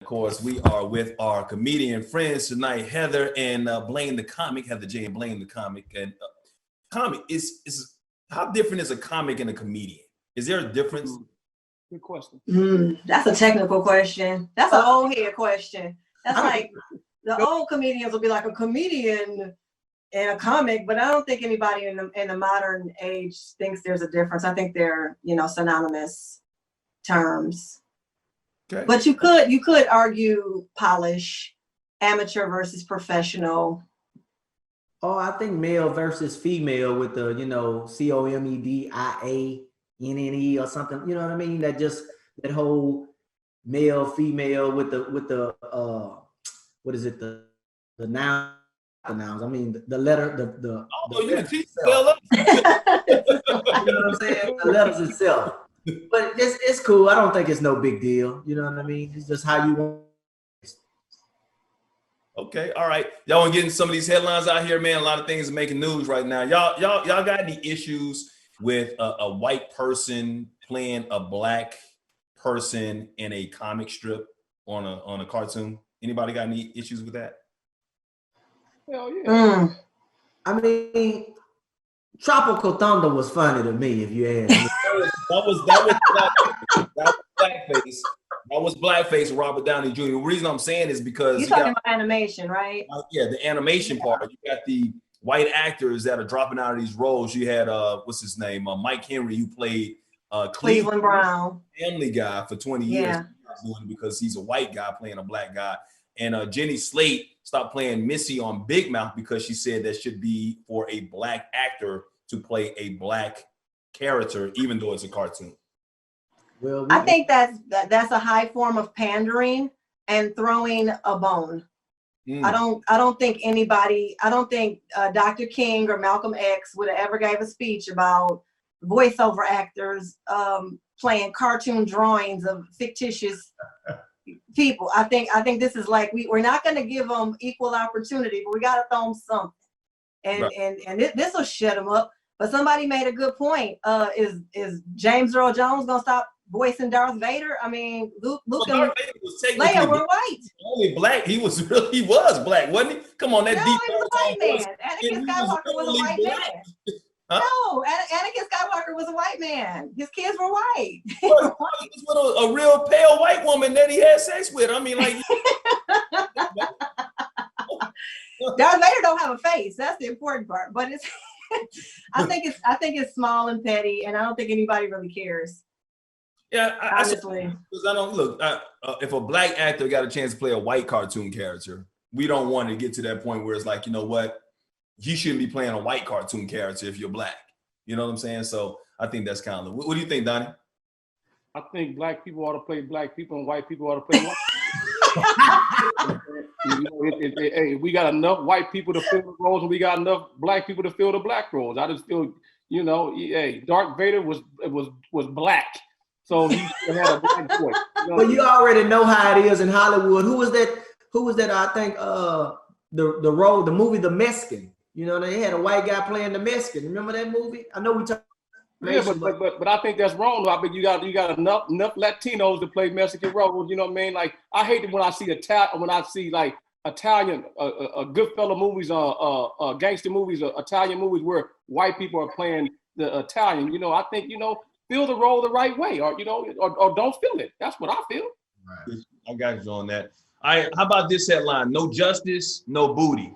Of course, we are with our comedian friends tonight, Heather and Blaine the comic, Heahter Jay and Blaine the comic. And comic is how different is a comic and a comedian? Is there a difference? Good question. That's a technical question. That's an old head question. That's like the old comedians will be like a comedian and a comic, but I don't think anybody in the modern age thinks there's a difference. I think they're, synonymous terms. Okay. But you could argue polish, amateur versus professional. Oh, I think male versus female with the, COMEDIANNE or something. You know what I mean? That whole male, female with the what is it? The noun. The nouns. I mean, the letter, the you can teach spell. You know what I'm saying? The letters itself. But it's cool. I don't think it's no big deal. You know what I mean? It's just how you want. Okay, all right. Y'all want to get in some of these headlines out here, man. A lot of things are making news right now. Y'all got any issues with a white person playing a black person in a comic strip on a cartoon? Anybody got any issues with that? Hell yeah. I mean, Tropical Thunder was funny to me, if you ask me. that was blackface. That was blackface, Robert Downey Jr. The reason I'm saying is because you're talking about animation, right? Yeah, the animation part. You got the white actors that are dropping out of these roles. You had what's his name, Mike Henry, who played Cleveland Brown, Family Guy for 20 years. Doing it because he's a white guy playing a black guy. And Jenny Slate stopped playing Missy on Big Mouth because she said that should be for a black actor to play a black character, even though it's a cartoon. Well, I think that's a high form of pandering and throwing a bone. I don't think Dr. King or Malcolm X would have ever gave a speech about voiceover actors playing cartoon drawings of fictitious people. I think this is like we're not going to give them equal opportunity, but we got to throw them something, and this will shut them up. But somebody made a good point. Is James Earl Jones gonna stop voicing Darth Vader? I mean, Luke and Leia were white. Only black. He was black, wasn't he? Come on, that no, deep. He was a white man. Anakin Skywalker was a white man. Huh? No, Anakin Skywalker was a white man. His kids were white. He was with a real pale white woman that he had sex with. I mean, like. Darth Vader don't have a face. That's the important part. But it's. I think it's small and petty, and I don't think anybody really cares. Yeah, honestly, because I don't look. If a black actor got a chance to play a white cartoon character, we don't want to get to that point where it's like, you know what, you shouldn't be playing a white cartoon character if you're black. You know what I'm saying? So I think that's kind of. What do you think, Donny? I think black people ought to play black people and white people ought to play white people. Hey, we got enough white people to fill the roles, and we got enough black people to fill the black roles. I just feel, hey, Darth Vader was black, so he had a black voice. Well, you already know how it is in Hollywood. Who was that? I think the movie The Mexican. They had a white guy playing the Mexican. Remember that movie? I know we talked. Yeah, but I think that's wrong. I mean, you got enough Latinos to play Mexican roles. You know what I mean? Like, I hate it when I see like Italian, Goodfellas movies, gangster movies, Italian movies where white people are playing the Italian. I think fill the role the right way, or don't fill it. That's what I feel. Right. I got you on that. All right, how about this headline? No justice, no booty.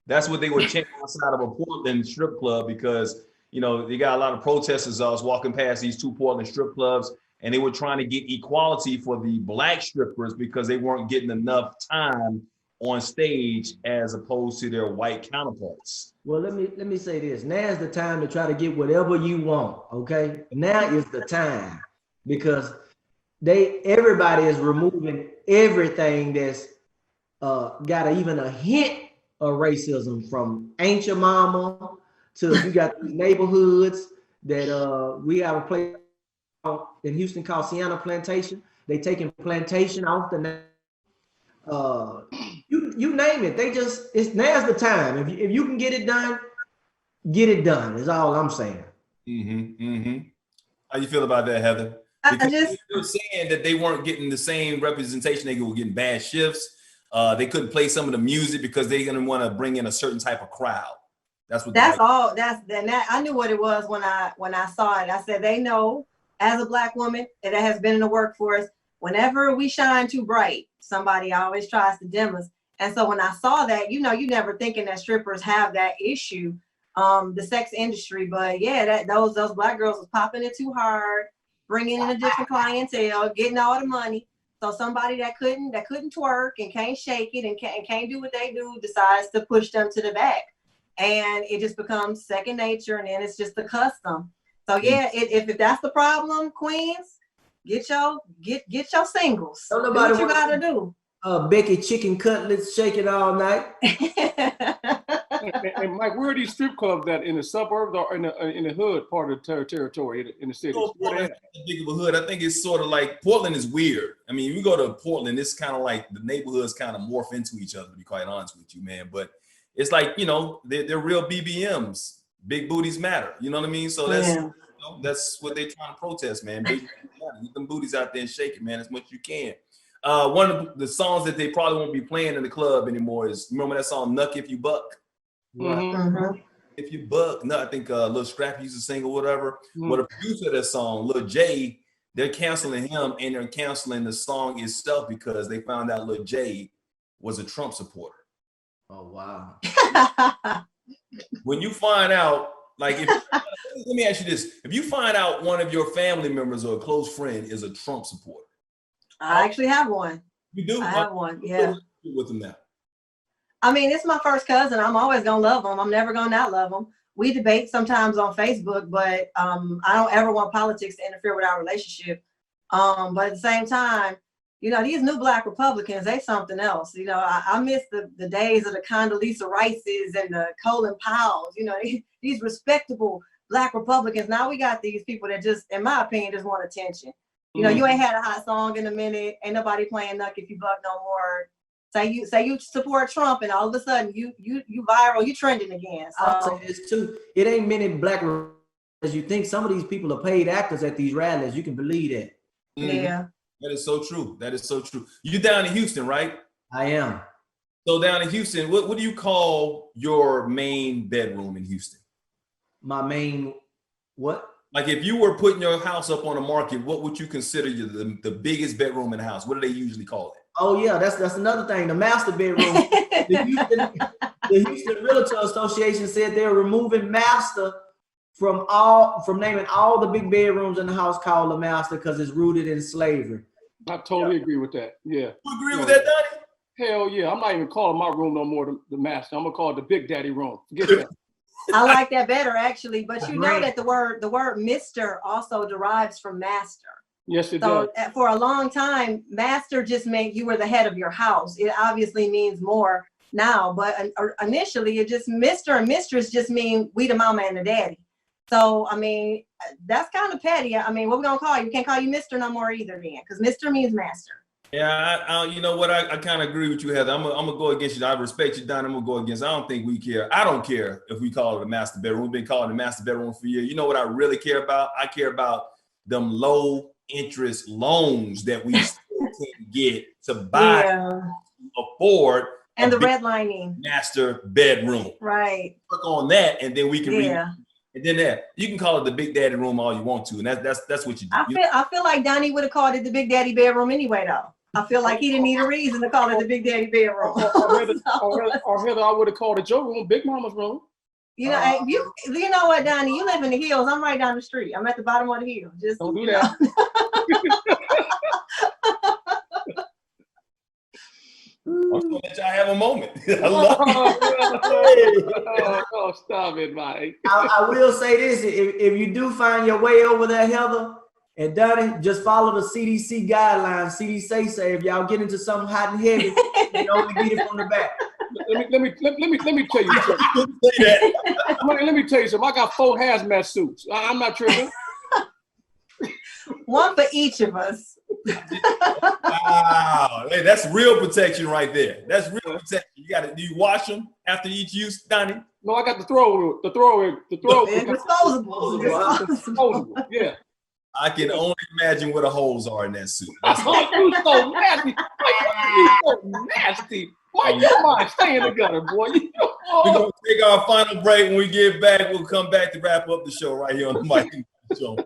That's what they were chanting outside of a Portland strip club because. They got a lot of protesters. I was walking past these two Portland strip clubs, and they were trying to get equality for the black strippers because they weren't getting enough time on stage as opposed to their white counterparts. Well, let me say this. Now's the time to try to get whatever you want. Okay, now is the time because everybody is removing everything that's got even a hint of racism from Ain't Your Mama. So you got these neighborhoods that we have a place in Houston called Sienna Plantation. They taking plantation off the name. You name it. Now's the time. If you can get it done, get it done. Is all I'm saying. How you feel about that, Heather? Because they were saying that they weren't getting the same representation. They were getting bad shifts. They couldn't play some of the music because they didn't want to bring in a certain type of crowd. That's what. I knew what it was when I saw it. I said they know, as a Black woman that has been in the workforce, whenever we shine too bright, somebody always tries to dim us. And so when I saw that, you never thinking that strippers have that issue, the sex industry. But yeah, those Black girls was popping it too hard, bringing in a different clientele, getting all the money. So somebody that couldn't twerk and can't shake it and can't do what they do decides to push them to the back. And it just becomes second nature, and then it's just a custom. So yeah, if that's the problem, queens, get your singles. Don't do nobody what you gotta do. Becky chicken cutlets, shake it all night. And Mike, where are these strip clubs at? In the suburbs or in the hood part of the territory in the city? Portland's not big of a hood. I think it's sort of like Portland is weird. I mean, you go to Portland, it's kind of like the neighborhoods kind of morph into each other, to be quite honest with you, man. But it's like, they're real BBMs. Big booties matter. You know what I mean? So that's what they're trying to protest, man. Big booties matter. Get them booties out there and shake it, man, as much as you can. One of the songs that they probably won't be playing in the club anymore is, remember that song Knuck If You Buck? If You Buck. No, I think Lil Scrappy used to sing or whatever. Well, the producer of that song, Lil Jay, they're canceling him and they're canceling the song itself because they found out Lil Jay was a Trump supporter. Oh, wow. When you find out, like, let me ask you this. If you find out one of your family members or a close friend is a Trump supporter. I actually have one. You do? I have one, yeah. With him now? I mean, it's my first cousin. I'm always going to love him. I'm never going to not love him. We debate sometimes on Facebook, but I don't ever want politics to interfere with our relationship. But at the same time, these new Black Republicans, they something else. I miss the days of the Condoleezza Rices and the Colin Powells, these respectable Black Republicans. Now we got these people that just, in my opinion, just want attention. You ain't had a hot song in a minute. Ain't nobody playing Knuck If You Buck no more. Say you support Trump, and all of a sudden you viral, you trending again. So I'll say this too. It ain't many Black as you think. Some of these people are paid actors at these rallies. You can believe that. Yeah. That is so true. That is so true. You down in Houston, right? I am. So down in Houston, what do you call your main bedroom in Houston? My main what? Like if you were putting your house up on the market, what would you consider the biggest bedroom in the house? What do they usually call it? Oh yeah, that's another thing. The master bedroom. the Houston Realtor Association said they're removing master from naming all the big bedrooms in the house called the master because it's rooted in slavery. I totally agree with that. Yeah. You agree with that, Donny? Hell yeah. I'm not even calling my room no more the master. I'm gonna call it the Big Daddy room. Forget that. I like that better actually, but you know that the word Mr. also derives from master. Yes, it does. So for a long time, master just meant you were the head of your house. It obviously means more now, but initially it just Mr. and Mistress just mean we the mama and the daddy. So I mean, that's kind of petty. I mean, what we gonna call you? We can't call you Mr. no more either then, because Mr. means master. Yeah, you know what? I kind of agree with you, Heather. I'm gonna go against you. I respect you, Don. I'm gonna go against. I don't think we care. I don't care if we call it a master bedroom. We've been calling it a master bedroom for years. You know what I really care about? I care about them low interest loans that we still can get to buy, afford, and the redlining master bedroom. Right. Work on that, and then we can. And then you can call it the Big Daddy room all you want to, and that's what you do. I feel like Donny would have called it the Big Daddy bedroom anyway, though. I feel like he didn't need a reason to call it the Big Daddy bedroom. or Heather, I would have called it your room, Big Mama's room. You know, you know what, Donny? You live in the hills. I'm right down the street. I'm at the bottom of the hill. Just don't do that. I'm gonna let y'all have a moment. Oh, stop it, Mike. I will say this: if you do find your way over there, Heather and Donny, just follow the CDC guidelines. CDC say if y'all get into something hot and heavy, you only get it from the back. Let me tell you something. Let me tell you something. I got 4 hazmat suits. I'm not tripping. One for each of us. Wow, hey, that's real protection right there. That's real protection. Do you wash them after each use, Donny? No, I got the throw. Disposable. Yeah. I can only imagine where the holes are in that suit. You so nasty. You so nasty. Mike, your mind stay in the gutter, boy. We're going to take our final break. When we get back, we'll come back to wrap up the show right here on the Mike Show.